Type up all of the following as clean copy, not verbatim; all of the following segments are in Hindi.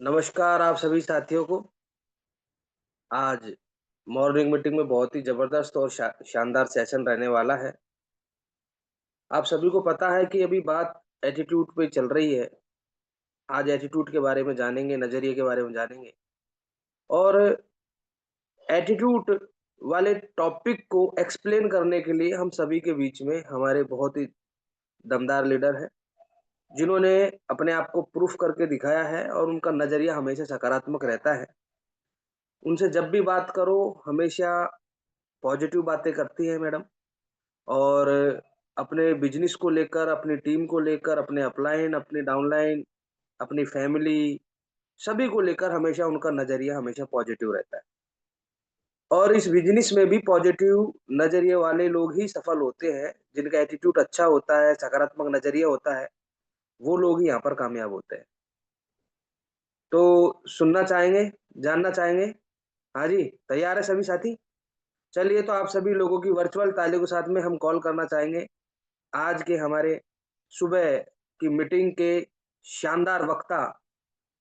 नमस्कार आप सभी साथियों को। आज मॉर्निंग मीटिंग में बहुत ही ज़बरदस्त और शानदार सेशन रहने वाला है। आप सभी को पता है कि अभी बात एटीट्यूड पे चल रही है। आज एटीट्यूड के बारे में जानेंगे, नज़रिए के बारे में जानेंगे और एटीट्यूड वाले टॉपिक को एक्सप्लेन करने के लिए हम सभी के बीच में हमारे बहुत ही दमदार लीडर हैं, जिन्होंने अपने आप को प्रूफ करके दिखाया है और उनका नज़रिया हमेशा सकारात्मक रहता है। उनसे जब भी बात करो, हमेशा पॉजिटिव बातें करती हैं मैडम। और अपने बिज़नेस को लेकर, अपनी टीम को लेकर, अपने अपलाइन, अपनी डाउनलाइन, अपनी फैमिली, सभी को लेकर हमेशा उनका नज़रिया हमेशा पॉज़िटिव रहता है। और इस बिज़नेस में भी पॉज़िटिव नज़रिए वाले लोग ही सफल होते हैं, जिनका एटीट्यूड अच्छा होता है, सकारात्मक नज़रिया होता है, वो लोग ही यहाँ पर कामयाब होते हैं। तो सुनना चाहेंगे, जानना चाहेंगे? हाँ जी, तैयार है सभी साथी? चलिए तो आप सभी लोगों की वर्चुअल तालियों के साथ में हम कॉल करना चाहेंगे आज के हमारे सुबह की मीटिंग के शानदार वक्ता।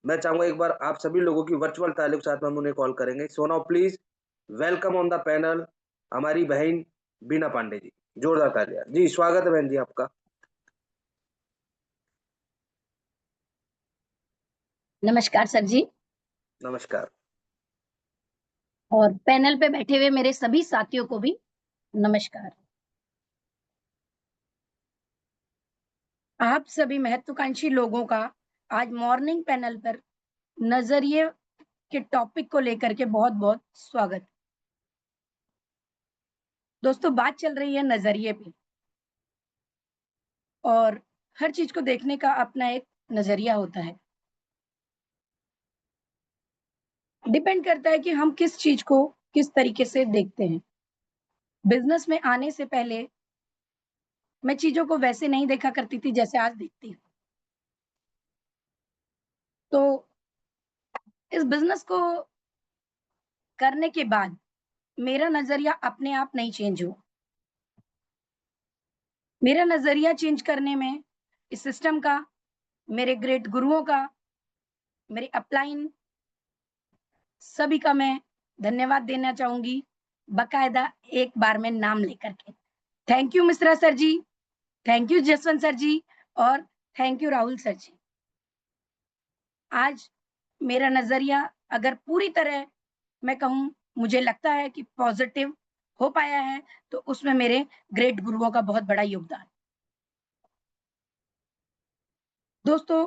मैं चाहूँगा एक बार आप सभी लोगों की वर्चुअल तालियों के साथ में हम उन्हें कॉल करेंगे। So now please welcome on the panel हमारी बहन बीना पांडे जी। जोरदार तालियाँ। जी, स्वागत है बहन जी आपका। नमस्कार सर जी नमस्कार। और पैनल पे बैठे हुए मेरे सभी साथियों को भी नमस्कार। आप सभी महत्वाकांक्षी लोगों का आज मॉर्निंग पैनल पर नज़रिए के टॉपिक को लेकर के बहुत-बहुत स्वागत। दोस्तों बात चल रही है नज़रिए पे और हर चीज़ को देखने का अपना एक नज़रिया होता है। डिपेंड करता है कि हम किस चीज़ को किस तरीके से देखते हैं। बिज़नेस में आने से पहले मैं चीज़ों को वैसे नहीं देखा करती थी जैसे आज देखती हूँ। तो इस बिज़नेस को करने के बाद मेरा नज़रिया अपने आप नहीं चेंज हुआ। मेरा नज़रिया चेंज करने में इस सिस्टम का, मेरे ग्रेट गुरुओं का, मेरे अपलाइन सभी का मैं धन्यवाद देना चाहूँगी, बाकायदा एक बार में नाम लेकर के। Thank you Mishra sir ji, thank you Jaswant sir ji और thank you Rahul sir ji. आज मेरा नज़रिया अगर पूरी तरह मैं कहूँ मुझे लगता है कि पॉज़िटिव हो पाया है, तो उसमें मेरे ग्रेट गुरुओं का बहुत बड़ा योगदान। दोस्तों,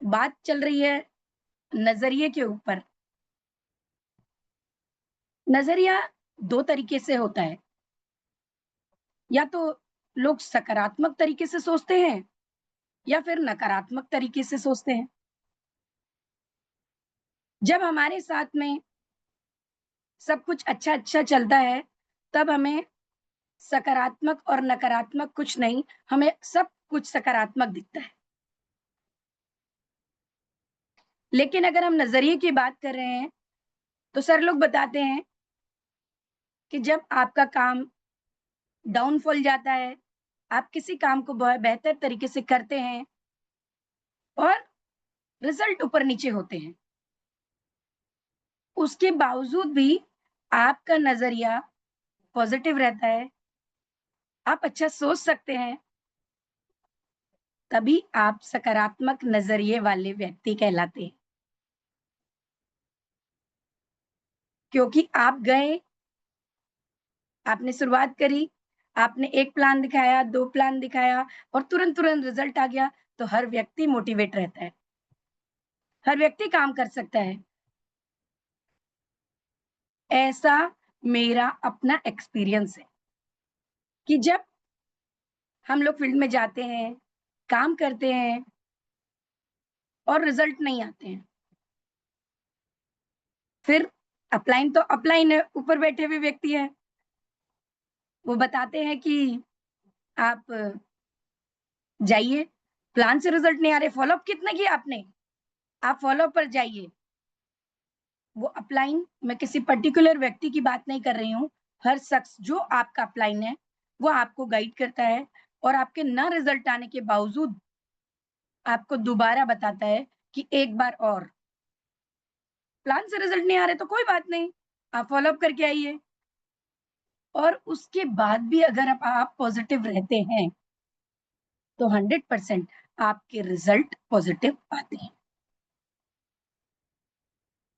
बात चल रही है नज़रिए के ऊपर। नज़रिया 2 तरीके से होता है, या तो लोग सकारात्मक तरीके से सोचते हैं या फिर नकारात्मक तरीके से सोचते हैं। जब हमारे साथ में सब कुछ अच्छा-अच्छा चलता है, तब हमें सकारात्मक और नकारात्मक कुछ नहीं, हमें सब कुछ सकारात्मक दिखता है। लेकिन अगर हम नज़रिए की बात कर रहे हैं, तो सर लोग बताते हैं कि जब आपका काम डाउनफॉल जाता है, आप किसी काम को बेहतर तरीके से करते हैं और रिज़ल्ट ऊपर-नीचे होते हैं। उसके बावजूद भी आपका नज़रिया पॉज़िटिव रहता है, आप अच्छा सोच सकते हैं, तभी आप सकारात्मक नज़रिए वाले व्यक्ति कहलाते हैं। क्योंकि आप गए, आपने शुरुआत करी, आपने 1 प्लान दिखाया, 2 प्लान दिखाया और तुरंत-तुरंत रिज़ल्ट आ गया, तो हर व्यक्ति मोटिवेट रहता है, हर व्यक्ति काम कर सकता है। ऐसा मेरा अपना एक्सपीरियंस है कि जब हम लोग फील्ड में जाते हैं, काम करते हैं और रिज़ल्ट नहीं आते हैं, फिर अपलाइन तो अपलाइन है, ऊपर बैठे हुए व्यक्ति हैं, वो बताते हैं कि आप जाइए, प्लान से रिज़ल्ट नहीं आ रहे, फ़ॉलो अप कितना किया आपने? आप फ़ॉलो अप पर जाइए। वो अपलाइन मैं किसी पर्टिकुलर व्यक्ति की बात नहीं कर रही हूँ, हर शख्स जो आपका अपलाइन है, वो आपको गाइड करता है और आपके ना रिज़ल्ट आने के बावजूद आपको दोबारा बताता है कि एक बार और प्लान से रिजल्ट नहीं आ रहे तो कोई बात नहीं, आप फ़ॉलो अप करके आइए और उसके बाद भी अगर आप पॉज़िटिव रहते हैं, तो 100% आपके रिजल्ट पॉज़िटिव आते हैं।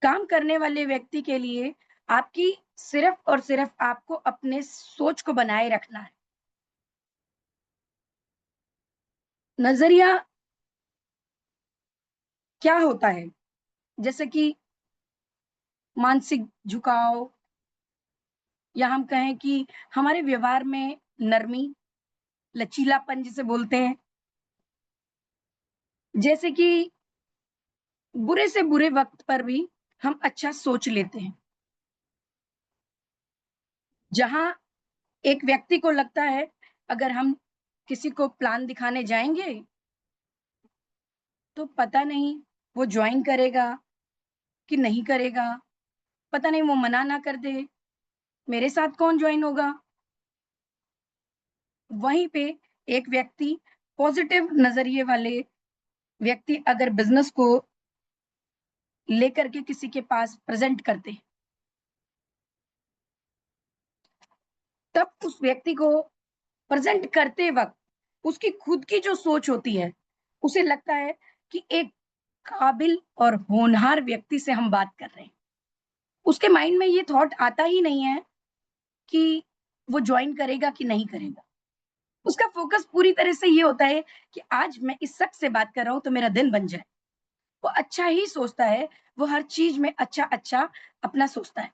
काम करने वाले व्यक्ति के लिए आपकी सिर्फ़ और सिर्फ़ आपको अपने सोच को बनाए रखना है। नज़रिया क्या होता है? जैसे कि मानसिक झुकाव या हम कहें कि हमारे व्यवहार में नरमी, लचीलापन जिसे बोलते हैं। जैसे कि बुरे से बुरे वक़्त पर भी हम अच्छा सोच लेते हैं। जहाँ एक व्यक्ति को लगता है अगर हम किसी को प्लान दिखाने जाएँगे, तो पता नहीं वो जॉइन करेगा कि नहीं करेगा, पता नहीं वो मना ना कर दे, मेरे साथ कौन जॉइन होगा? वहीं पे एक व्यक्ति पॉज़िटिव नज़रिए वाले व्यक्ति अगर बिज़नेस को लेकर के किसी के पास प्रेज़ेंट करते हैं, तब उस व्यक्ति को प्रेज़ेंट करते वक़्त उसकी खुद की जो सोच होती है, उसे लगता है कि एक काबिल और होनहार व्यक्ति से हम बात कर रहे हैं। उसके माइंड में ये थॉट आता ही नहीं है कि वो जॉइन करेगा कि नहीं करेगा। उसका फ़ोकस पूरी तरह से ये होता है कि आज मैं इस शख्स से बात कर रहा हूँ तो मेरा दिन बन जाए। वो अच्छा ही सोचता है, वो हर चीज़ में अच्छा-अच्छा अपना सोचता है।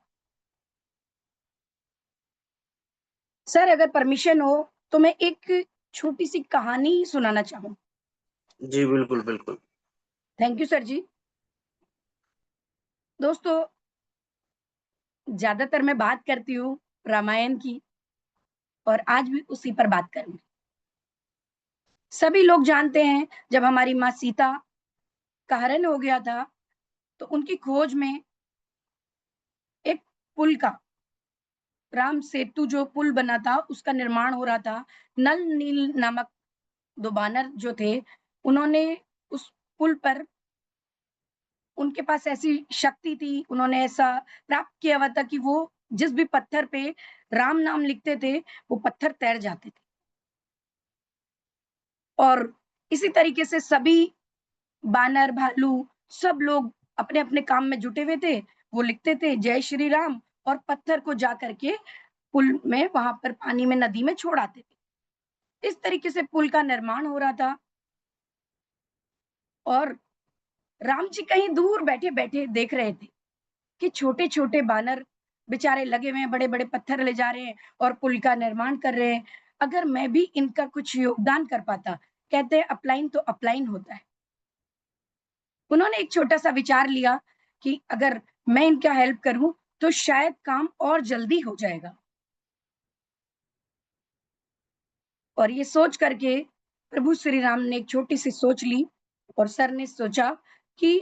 सर अगर परमिशन हो तो मैं एक छोटी-सी कहानी सुनाना चाहूँ। जी, बिल्कुल, बिल्कुल। थैंक यू सर जी। दोस्तों, ज़्यादातर मैं बात करती हूँ रामायण की और आज भी उसी पर बात करूँगी। सभी लोग जानते हैं जब हमारी माँ सीता का हरण हो गया था, तो उनकी खोज में एक पुल का राम सेतु जो पुल बना था, उसका निर्माण हो रहा था। नल, नील नामक 2 बानर जो थे, उन्होंने उस पुल पर उनके पास ऐसी शक्ति थी, उन्होंने ऐसा प्राप्त किया हुआ था कि वो जिस भी पत्थर पे राम नाम लिखते थे, वो पत्थर तैर जाते थे। और इसी तरीके से सभी बानर, भालू सब लोग अपने-अपने काम में जुटे हुए थे। वो लिखते थे जय श्री राम और पत्थर को जा कर के पुल में वहाँ पर पानी में नदी में छोड़ आते थे। इस तरीके से पुल का निर्माण हो रहा था और राम जी कहीं दूर बैठे-बैठे देख रहे थे कि छोटे-छोटे बानर बेचारे लगे हुए हैं, बड़े-बड़े पत्थर ले जा रहे हैं और पुल का निर्माण कर रहे हैं। अगर मैं भी इनका कुछ योगदान कर पाता, कहते हैं अपलाइन तो अपलाइन होता है। उन्होंने एक छोटा-सा विचार लिया कि अगर मैं इनका हेल्प करूँ, तो शायद काम और जल्दी हो जाएगा। और ये सोच करके प्रभु श्री राम ने एक छोटी-सी सोच ली और सर ने सोचा कि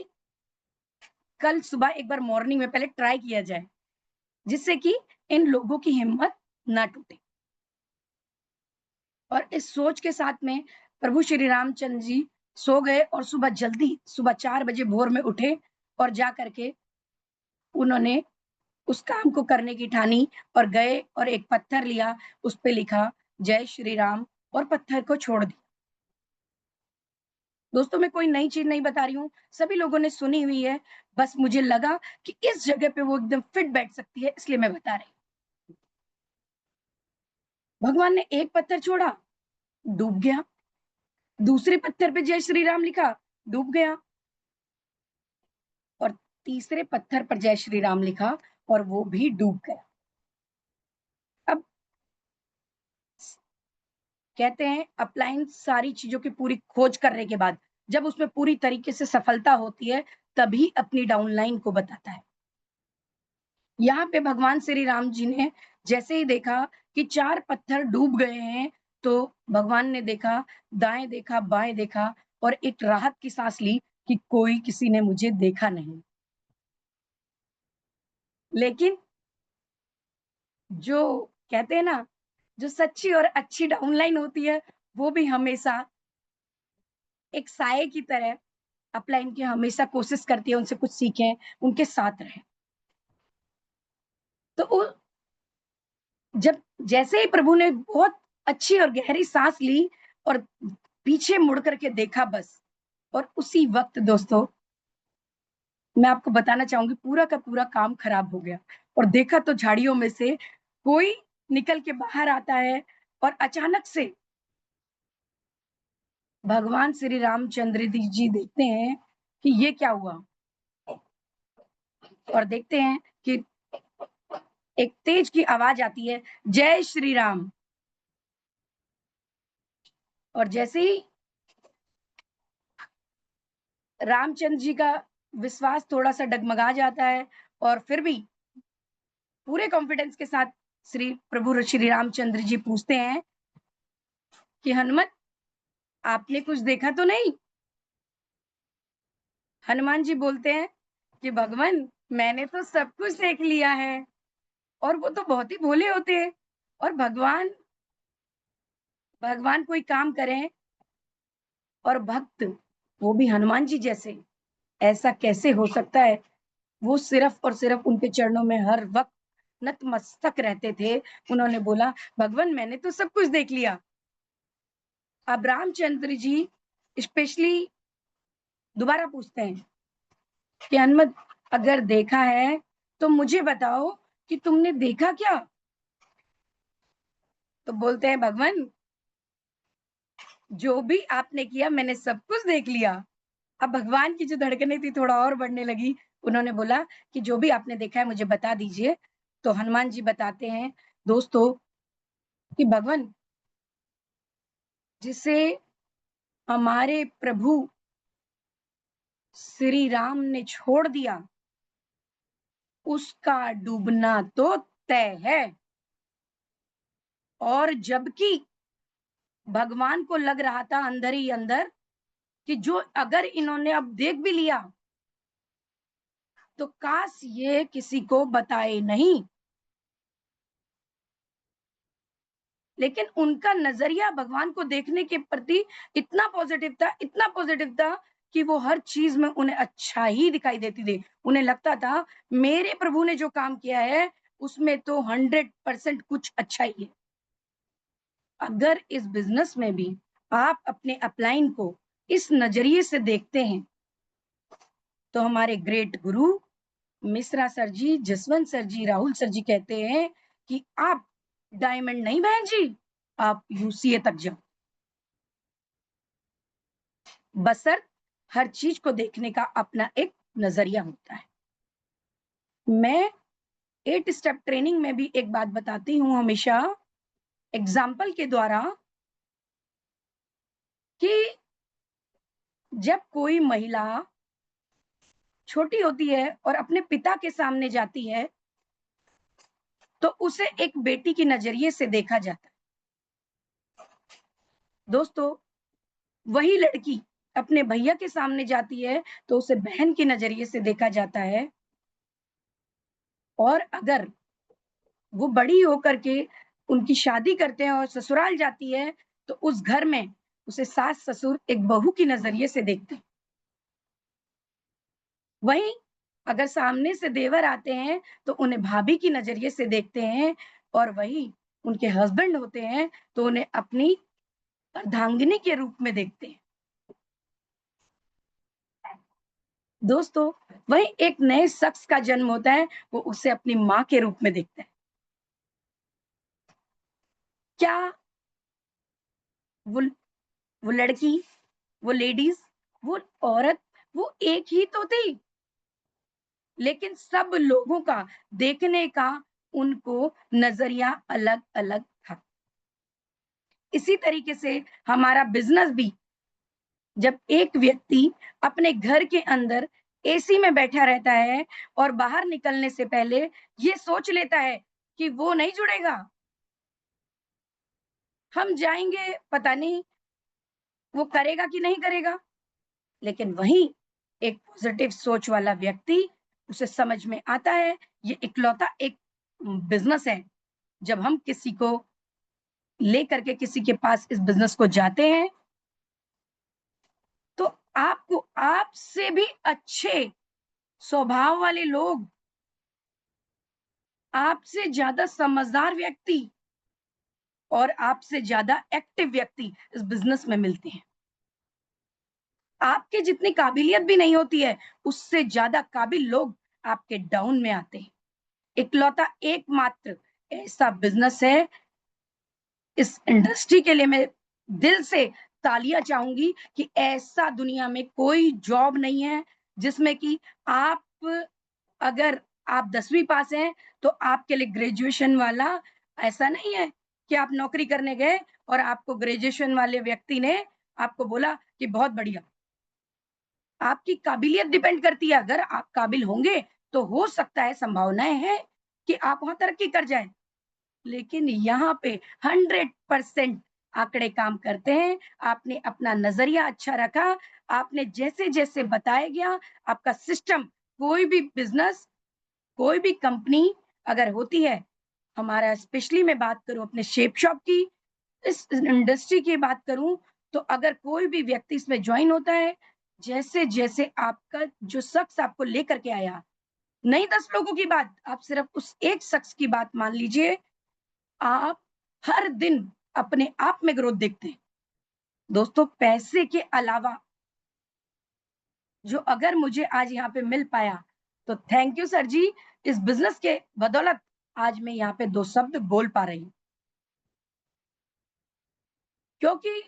कल सुबह एक बार मॉर्निंग में पहले ट्राई किया जाए, जिससे कि इन लोगों की हिम्मत ना टूटे। और इस सोच के साथ में प्रभु श्री रामचंद्र जी सो गए और सुबह जल्दी सुबह 4 बजे भोर में उठे और जा कर के उन्होंने उस काम को करने की ठानी और गए और एक पत्थर लिया, उस पे लिखा जय श्री राम और पत्थर को छोड़ दिया। दोस्तों मैं कोई नई चीज़ नहीं बता रही हूँ, सभी लोगों ने सुनी हुई है, बस मुझे लगा कि इस जगह पे वो एकदम फिट बैठ सकती है इसलिए मैं बता रही हूँ। भगवान ने एक पत्थर छोड़ा, डूब गया, दूसरे पत्थर पे जय श्री राम लिखा, डूब गया और तीसरे पत्थर पर जय श्री राम लिखा और वो भी डूब गया। अब कहते हैं अपलाइन सारी चीज़ों की पूरी खोज करने के बाद, जब उसमें पूरी तरीके से सफलता होती है, तभी अपनी डाउनलाइन को बताता है। यहाँ पे भगवान श्री राम जी ने जैसे ही देखा कि 4 पत्थर डूब गए हैं, तो भगवान ने देखा, दाएँ देखा, बाएँ देखा और एक राहत की साँस ली कि कोई किसी ने मुझे देखा नहीं। लेकिन जो कहते हैं ना, जो सच्ची और अच्छी डाउनलाइन होती है, वो भी हमेशा एक साये की तरह अपलाइन की हमेशा कोशिश करती है उनसे कुछ सीखें, उनके साथ रहें। तो जब जैसे ही प्रभु ने बहुत अच्छी और गहरी सांस ली और पीछे मुड़ करके देखा बस, और उसी वक़्त दोस्तों मैं आपको बताना चाहूँगी पूरा का पूरा काम खराब हो गया। और देखा तो झाड़ियों में से कोई निकल के बाहर आता है और अचानक से भगवान श्री रामचंद्र जी देखते हैं कि ये क्या हुआ? और देखते हैं कि एक तेज की आवाज़ आती है, जय श्री राम। और जैसे ही रामचंद्र जी का विश्वास थोड़ा-सा डगमगा जाता है और फिर भी पूरे कॉन्फिडेंस के साथ प्रभु श्री रामचंद्र जी पूछते हैं कि हनुमत, आपने कुछ देखा तो नहीं? हनुमान जी बोलते हैं कि भगवन, मैंने तो सब कुछ देख लिया है। और वो तो बहुत ही भोले होते हैं। और भगवान भगवान कोई काम करें और भक्त, वो भी हनुमान जी जैसे, ऐसा कैसे हो सकता है? वो सिर्फ और सिर्फ उनके चरणों में हर वक़्त नतमस्तक रहते थे। उन्होंने बोला, भगवन मैंने तो सब कुछ देख लिया। अब रामचंद्र जी स्पेशली दोबारा पूछते हैं कि हनुमत, अगर देखा है तो मुझे बताओ कि तुमने देखा क्या? तो बोलते हैं, भगवन जो भी आपने किया मैंने सब कुछ देख लिया। अब भगवान की जो धड़कनें थी थोड़ा और बढ़ने लगी। उन्होंने बोला कि जो भी आपने देखा है मुझे बता दीजिए। तो हनुमान जी बताते हैं दोस्तों कि भगवन, जिसे हमारे प्रभु श्री राम ने छोड़ दिया, उसका डूबना तो तय है। और जबकि भगवान को लग रहा था अंदर ही अंदर कि जो अगर इन्होंने अब देख भी लिया तो काश ये किसी को बताए नहीं। लेकिन उनका नजरिया भगवान को देखने के प्रति इतना पॉजिटिव था कि वो हर चीज में उन्हें अच्छा ही दिखाई देती थी। उन्हें लगता था मेरे प्रभु ने जो काम किया है उसमें तो 100% कुछ अच्छा ही है। अगर इस बिजनेस में भी आप अपने अपलाइन को इस नजरिए से देखते हैं तो हमारे ग्रेट गुरु मिश्रा सर जी, जसवंत सर जी, राहुल सर जी कहते हैं कि आप डायमंड नहीं बहन जी, आप यूसीए तक जाओ। बशर्ते हर चीज को देखने का अपना एक नजरिया होता है। मैं 8 स्टेप ट्रेनिंग में भी एक बात बताती हूँ हमेशा एग्जाम्पल के द्वारा कि जब कोई महिला छोटी होती है और अपने पिता के सामने जाती है तो उसे एक बेटी की नजरिए से देखा जाता है। दोस्तों, वही लड़की अपने भैया के सामने जाती है तो उसे बहन के नजरिए से देखा जाता है। और अगर वो बड़ी होकर के उनकी शादी करते हैं और ससुराल जाती है तो उस घर में उसे सास ससुर एक बहू की नजरिए से देखते हैं। वहीं अगर सामने से देवर आते हैं तो उन्हें भाभी की नजरिए से देखते हैं। और वही उनके हस्बैंड होते हैं तो उन्हें अपनी अर्धांगिनी के रूप में देखते हैं। दोस्तों, वही एक नए शख्स का जन्म होता है, वो उसे अपनी माँ के रूप में देखता है। क्या वो वो लड़की, वो लेडीज, वो औरत, वो एक ही तो थी, लेकिन सब लोगों का देखने का उनको नजरिया अलग-अलग था। इसी तरीके से हमारा बिजनेस भी, जब एक व्यक्ति अपने घर के अंदर एसी में बैठा रहता है और बाहर निकलने से पहले ये सोच लेता है कि वो नहीं जुड़ेगा, हम जाएँगे पता नहीं वो करेगा कि नहीं करेगा। लेकिन वहीं एक पॉजिटिव सोच वाला व्यक्ति, उसे समझ में आता है ये इकलौता एक बिज़नेस है। जब हम किसी को लेकर के किसी के पास इस बिज़नेस को जाते हैं तो आप आपसे भी अच्छे स्वभाव वाले लोग, आपसे ज्यादा समझदार व्यक्ति और आपसे ज्यादा एक्टिव व्यक्ति इस बिजनेस में मिलते हैं। आपकी जितनी काबिलियत भी नहीं होती है, उससे ज्यादा काबिल लोग आपके डाउन में आते हैं। इकलौता एकमात्र ऐसा बिजनेस है, इस इंडस्ट्री के लिए मैं दिल से तालियां चाहूंगी कि ऐसा दुनिया में कोई जॉब नहीं है जिसमें कि आप, अगर आप 10वीं पास हैं तो आपके लिए ग्रेजुएशन वाला, ऐसा नहीं है कि आप नौकरी करने गए और आपको ग्रेजुएशन वाले व्यक्ति ने आपको बोला कि बहुत बढ़िया। आपकी काबिलियत डिपेंड करती है, अगर आप काबिल होंगे तो हो सकता है, संभावनाएं हैं कि आप वहां तरक्की कर जाएं। लेकिन यहाँ पे 100% आंकड़े काम करते हैं। आपने अपना नजरिया अच्छा रखा, आपने जैसे जैसे बताया गया, आपका सिस्टम, कोई भी बिजनेस, कोई भी कंपनी अगर होती है, हमारा स्पेशली मैं बात करूं अपने शेप शॉप की, इस इंडस्ट्री की बात करूं, तो अगर कोई भी व्यक्ति इसमें ज्वाइन होता है, जैसे जैसे आपका जो शख्स आपको लेकर के आया, नहीं 10 लोगों की बात, आप सिर्फ उस एक शख्स की बात मान लीजिए, आप हर दिन अपने आप में ग्रोथ देखते हैं। दोस्तों, पैसे के अलावा जो अगर मुझे आज यहाँ पे मिल पाया, तो थैंक यू सर जी। इस बिजनेस के बदौलत आज मैं यहाँ पे 2 शब्द बोल पा रही हूँ। क्योंकि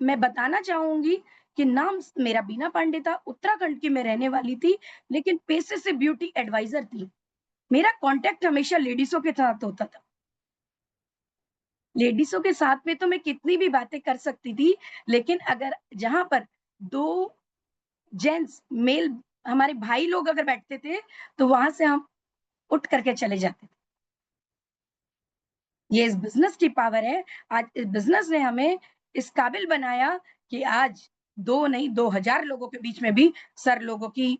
मैं बताना चाहूंगी कि नाम मेरा बीना पांडे था, उत्तराखंड की मैं रहने वाली थी, लेकिन पेशे से ब्यूटी एडवाइजर थी। मेरा कांटेक्ट हमेशा लेडीजों के साथ होता था। लेडीजों के साथ में तो मैं कितनी भी बातें कर सकती थी, लेकिन अगर जहां पर 2 जेंट्स मेल हमारे भाई लोग अगर बैठते थे, तो वहां से हम उठ करके चले जाते थे। ये इस बिजनेस की पावर है। आज इस बिजनेस ने हमें इस काबिल बनाया कि आज 2 नहीं 2000 लोगों के बीच में भी सर लोगों की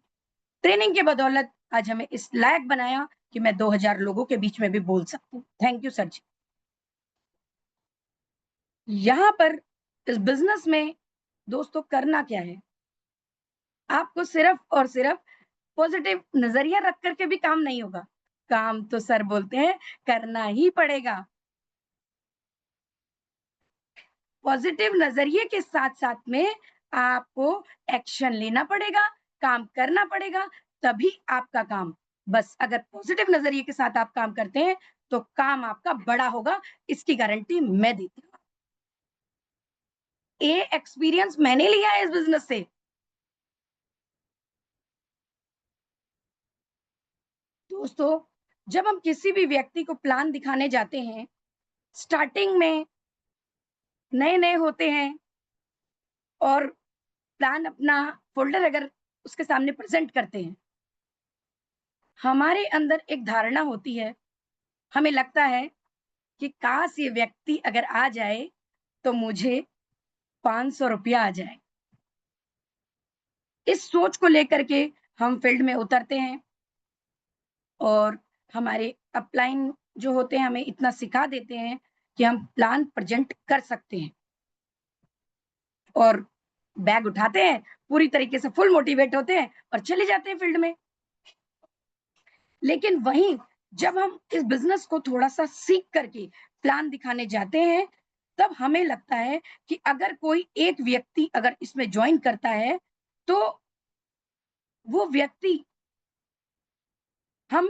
ट्रेनिंग के बदौलत आज हमें इस लायक बनाया कि मैं 2000 लोगों के बीच में भी बोल सकती हूँ। थैंक यू सर जी। यहाँ पर इस बिजनेस में दोस्तों करना क्या है? आपको सिर्फ और सिर्फ पॉजिटिव नजरिया रख करके भी काम नहीं होगा। काम तो सर बोलते हैं करना ही पड़ेगा। पॉजिटिव नजरिए के साथ-साथ में आपको एक्शन लेना पड़ेगा, काम करना पड़ेगा, तभी आपका काम, बस अगर पॉजिटिव नजरिए के साथ आप काम करते हैं, तो काम आपका बड़ा होगा, इसकी गारंटी मैं देती हूँ। ये एक्सपीरियंस मैंने लिया है इस बिज़नेस से। दोस्तों, जब हम किसी भी व्यक्ति को प्लान दिखाने जाते हैं, स्टार्टिंग में नए-नए होते हैं और प्लान अपना फ़ोल्डर अगर उसके सामने प्रेज़ेंट करते हैं, हमारे अंदर एक धारणा होती है, हमें लगता है कि काश ये व्यक्ति अगर आ जाए, तो मुझे ₹500 आ जाए। इस सोच को लेकर के हम फील्ड में उतरते हैं और हमारे अपलाइन जो होते हैं, हमें इतना सिखा देते हैं कि हम प्लान प्रेज़ेंट कर सकते हैं और बैग उठाते हैं, पूरी तरीके से फुल मोटिवेट होते हैं और चले जाते हैं फील्ड में। लेकिन वहीं जब हम इस बिज़नेस को थोड़ा-सा सीख करके प्लान दिखाने जाते हैं, तब हमें लगता है कि अगर कोई एक व्यक्ति अगर इसमें जॉइन करता है, तो वो व्यक्ति हम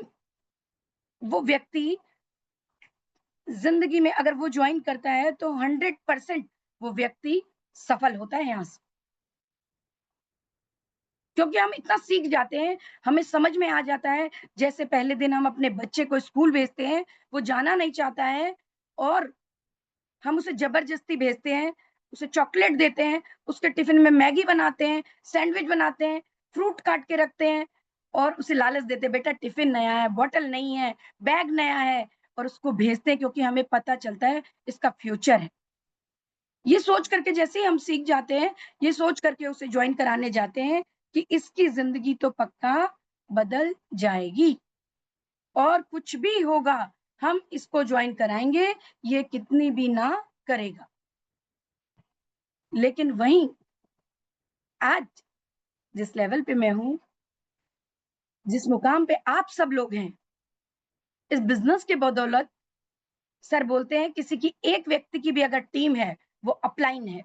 वो व्यक्ति ज़िंदगी में अगर वो जॉइन करता है, तो 100% वो व्यक्ति सफल होता है यहाँ से। क्योंकि हम इतना सीख जाते हैं, हमें समझ में आ जाता है, जैसे पहले दिन हम अपने बच्चे को स्कूल भेजते हैं, वो जाना नहीं चाहता है और हम उसे ज़बरदस्ती भेजते हैं, उसे चॉकलेट देते हैं, उसके टिफ़िन में मैगी बनाते हैं, सैंडविच बनाते हैं, फ्रूट काट के रखते हैं और उसे लालच देते हैं, बेटा टिफ़िन नया है, बॉटल नहीं है, बैग नया है और उसको भेजते हैं क्योंकि हमें पता चलता है इसका फ्यूचर है। ये सोच करके जैसे ही हम सीख जाते हैं, ये सोच करके उसे जॉइन कराने जाते हैं कि इसकी ज़िंदगी तो पक्का बदल जाएगी और कुछ भी होगा, हम इसको जॉइन कराएँगे, ये कितनी भी ना करेगा। लेकिन वहीं आज जिस लेवल पे मैं हूँ, जिस मुकाम पे आप सब लोग हैं, इस बिज़नेस के बदौलत सर बोलते हैं किसी की एक व्यक्ति की भी अगर टीम है, वो अपलाइन है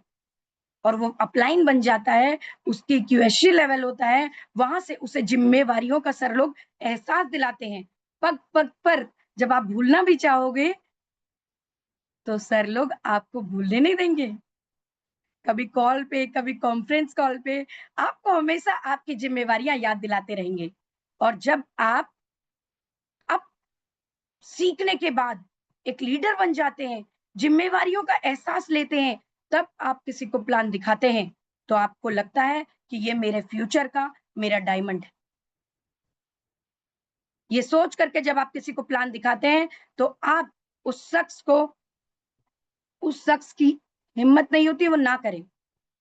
और वो अपलाइन बन जाता है, उसकी क्यूएससी लेवल होता है, वहाँ से उसे ज़िम्मेवारियों का सर लोग एहसास दिलाते हैं। पग-पग पर जब आप भूलना भी चाहोगे, तो सर लोग आपको भूलने नहीं देंगे। कभी कॉल पे, कभी कॉन्फ्रेंस कॉल पे, आपको हमेशा आपकी ज़िम्मेवारियाँ याद दिलाते रहेंगे। और जब आप अब सीखने के बाद एक लीडर बन जाते हैं, ज़िम्मेवारियों का एहसास लेते हैं, तब आप किसी को प्लान दिखाते हैं, तो आपको लगता है कि ये मेरे फ्यूचर का मेरा डायमंड है। ये सोच करके जब आप किसी को प्लान दिखाते हैं, तो आप उस शख्स की हिम्मत नहीं होती वो ना करे।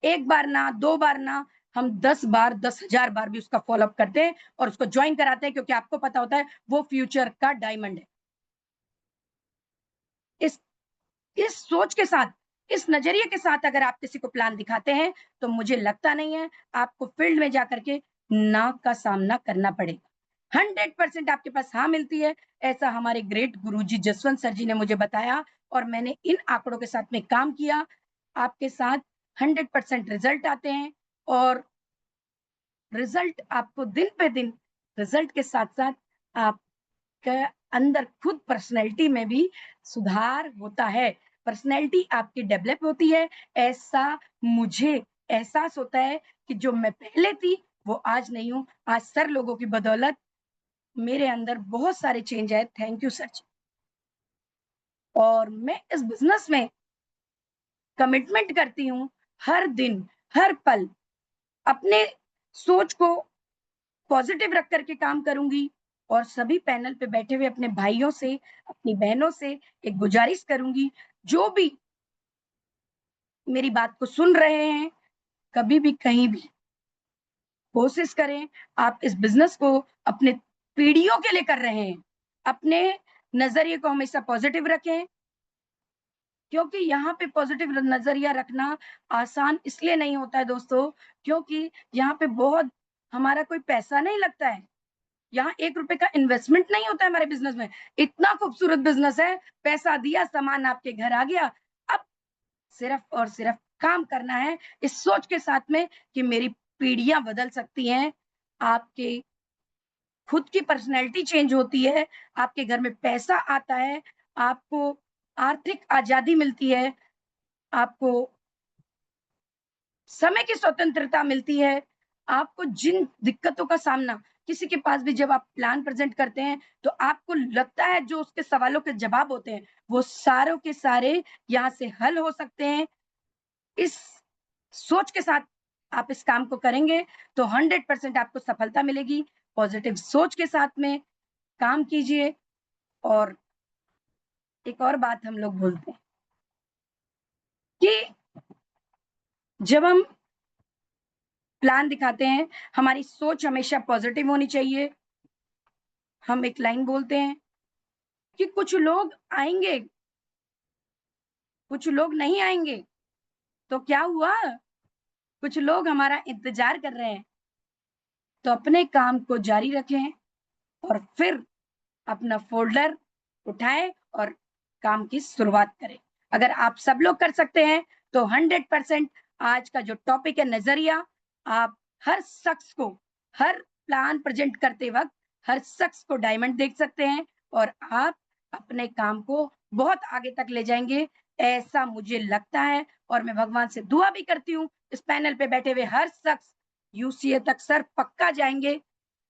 1 बार ना, 2 बार ना, हम 10 बार, 10,000 बार भी उसका फ़ॉलो अप करते हैं और उसको जॉइन कराते हैं क्योंकि आपको पता होता है वो फ्यूचर का डायमंड है। इस इस सोच के साथ, इस नज़रिए के साथ अगर आप किसी को प्लान दिखाते हैं, तो मुझे लगता नहीं है आपको फील्ड में जाकर के ना का सामना करना पड़ेगा। 100% आपके पास हाँ मिलती है, ऐसा हमारे ग्रेट गुरुजी जसवंत सर जी ने मुझे बताया और मैंने इन आंकड़ों के साथ में काम किया। आपके साथ 100% रिज़ल्ट आते हैं और रिज़ल्ट आपको दिन पे दिन रिज़ल्ट के साथ-साथ आपके अंदर खुद पर्सनैलिटी में भी सुधार होता है। पर्सनैलिटी आपकी डेवलप होती है, ऐसा मुझे एहसास होता है कि जो मैं पहले थी, वो आज नहीं हूँ। आज सर लोगों की बदौलत मेरे अंदर बहुत सारे चेंज आए। Thank you sir ji. और मैं इस बिज़नेस में कमिटमेंट करती हूँ, हर दिन, हर पल अपने सोच को पॉजिटिव रख कर के काम करूँगी और सभी पैनल पे बैठे हुए अपने भाइयों से, अपनी बहनों से एक गुज़ारिश करूँगी, जो भी मेरी बात को सुन रहे हैं, कभी भी, कहीं भी, कोशिश करें आप इस बिज़नेस को अपने पीढ़ियों के लिए कर रहे हैं। अपने नज़रिए को हमेशा पॉजिटिव रखें, क्योंकि यहाँ पे पॉजिटिव नज़रिया रखना आसान इसलिए नहीं होता है दोस्तों, क्योंकि यहाँ पे बहुत हमारा कोई पैसा नहीं लगता है। यहाँ ₹1 का इन्वेस्टमेंट नहीं होता है हमारे बिज़नेस में। इतना खूबसूरत बिज़नेस है, पैसा दिया, सामान आपके घर आ गया। अब सिर्फ़ और सिर्फ़ काम करना है, इस सोच के साथ में कि मेरी पीढ़ियाँ बदल सकती हैं। आपके खुद की पर्सनैलिटी चेंज होती है, आपके घर में पैसा आता है, आपको आर्थिक आज़ादी मिलती है, आपको समय की स्वतंत्रता मिलती है, आपको जिन दिक्कतों का सामना किसी के पास भी जब आप प्लान प्रेज़ेंट करते हैं, तो आपको लगता है जो उसके सवालों के जवाब होते हैं, वो सारों के सारे यहाँ से हल हो सकते हैं। इस सोच के साथ आप इस काम को करेंगे, तो 100% आपको सफलता मिलेगी। पॉज़िटिव सोच के साथ में काम कीजिए और एक और बात हम लोग भूलते हैं कि जब हम प्लान दिखाते हैं, हमारी सोच हमेशा पॉज़िटिव होनी चाहिए। हम एक लाइन बोलते हैं कि कुछ लोग आएँगे, कुछ लोग नहीं आएँगे, तो क्या हुआ? कुछ लोग हमारा इंतज़ार कर रहे हैं, तो अपने काम को जारी रखें और फिर अपना फ़ोल्डर उठाएँ और काम की शुरुआत करें। अगर आप सब लोग कर सकते हैं, तो 100% आज का जो टॉपिक है नज़रिया, आप हर शख्स को, हर प्लान प्रेज़ेंट करते वक़्त, हर शख्स को डायमंड देख सकते हैं और आप अपने काम को बहुत आगे तक ले जाएँगे, ऐसा मुझे लगता है और मैं भगवान से दुआ भी करती हूँ, इस पैनल पे बैठे हुए हर शख्स यूसीए तक सर पक्का जाएँगे।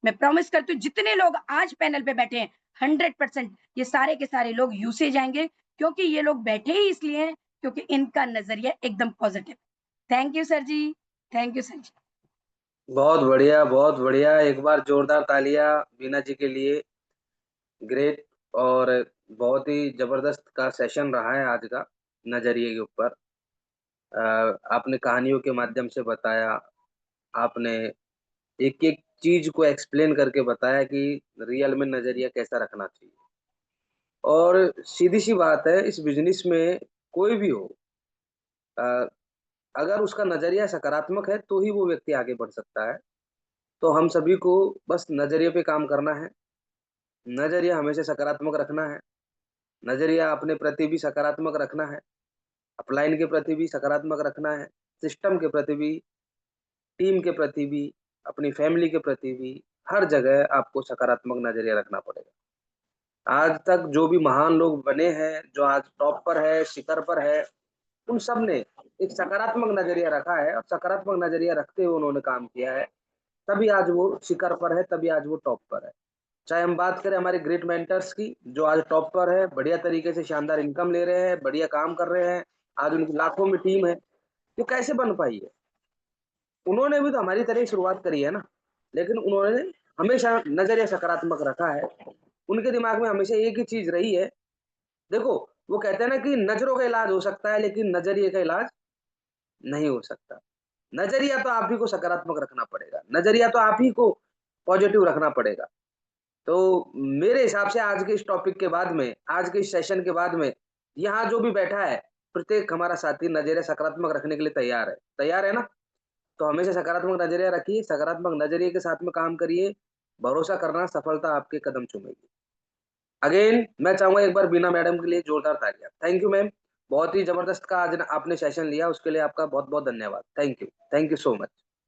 मैं प्रॉमिस करती हूँ जितने लोग आज पैनल पे बैठे हैं 100% ये सारे के सारे लोग यूएसए जाएँगे क्योंकि ये लोग बैठे ही इसलिए हैं क्योंकि इनका नज़रिया एकदम positive. Thank you sir ji. Thank you sir ji. बहुत बढ़िया, बहुत बढ़िया। एक बार जोरदार तालियाँ बीना जी के लिए। ग्रेट। और बहुत ही ज़बरदस्त का सेशन रहा है आज का, नज़रिए के ऊपर। आपने कहानियों के माध्यम से बताया, आपने एक-एक चीज़ को एक्सप्लेन करके बताया कि रियल में नज़रिया कैसा रखना चाहिए। और सीधी-सी बात है, इस बिज़नेस में कोई भी हो, अ, अगर उसका नज़रिया सकारात्मक है, तो ही वो व्यक्ति आगे बढ़ सकता है। तो हम सभी को बस नज़रिए पे काम करना है, नज़रिया हमेशा सकारात्मक रखना है, नज़रिया अपने प्रति भी सकारात्मक रखना है, अपलाइन के प्रति भी सकारात्मक रखना है, सिस्टम के प्रति भी, टीम के प्रति भी, अपनी फैमिली के प्रति भी, हर जगह आपको सकारात्मक नज़रिया रखना पड़ेगा। आज तक जो भी महान लोग बने हैं, जो आज टॉप पर है, शिखर पर है, उन सब ने एक सकारात्मक नज़रिया रखा है और सकारात्मक नज़रिया रखते हुए उन्होंने काम किया है। तभी आज वो शिखर पर है, तभी आज वो टॉप पर है। चाहे हम बात करें हमारे ग्रेट मेंटर्स की, जो आज टॉप पर है, बढ़िया तरीके से शानदार इनकम ले रहे हैं, बढ़िया काम कर रहे हैं, आज उनकी लाखों में टीम है। वो कैसे बन पाई है? उन्होंने भी तो हमारी तरह ही शुरुआत करी है ना, लेकिन उन्होंने हमेशा नज़रिया सकारात्मक रखा है। उनके दिमाग में हमेशा एक ही चीज़ रही है, देखो, वो कहते हैं ना कि नज़रों का इलाज हो सकता है, लेकिन नज़रिए का इलाज नहीं हो सकता। नज़रिया तो आप ही को सकारात्मक रखना पड़ेगा, नज़रिया तो आप ही को पॉज़िटिव रखना पड़ेगा। तो मेरे हिसाब से आज के इस टॉपिक के बाद में, आज के इस सेशन के बाद में, यहाँ जो भी बैठा है, प्रत्येक हमारा साथी नज़रिया सकारात्मक रखने के लिए तैयार है। तैयार है ना? तो हमेशा सकारात्मक नज़रिया रखिए, सकारात्मक नज़रिए के साथ में काम करिए, भरोसा करना सफलता आपके कदम चूमेगी। अगेन मैं चाहूँगा एक बार बीना मैडम के लिए जोरदार तालियाँ। थैंक यू मैम, बहुत ही ज़बरदस्त का आज आपने सेशन लिया, उसके लिए आपका बहुत-बहुत धन्यवाद। Thank you so much.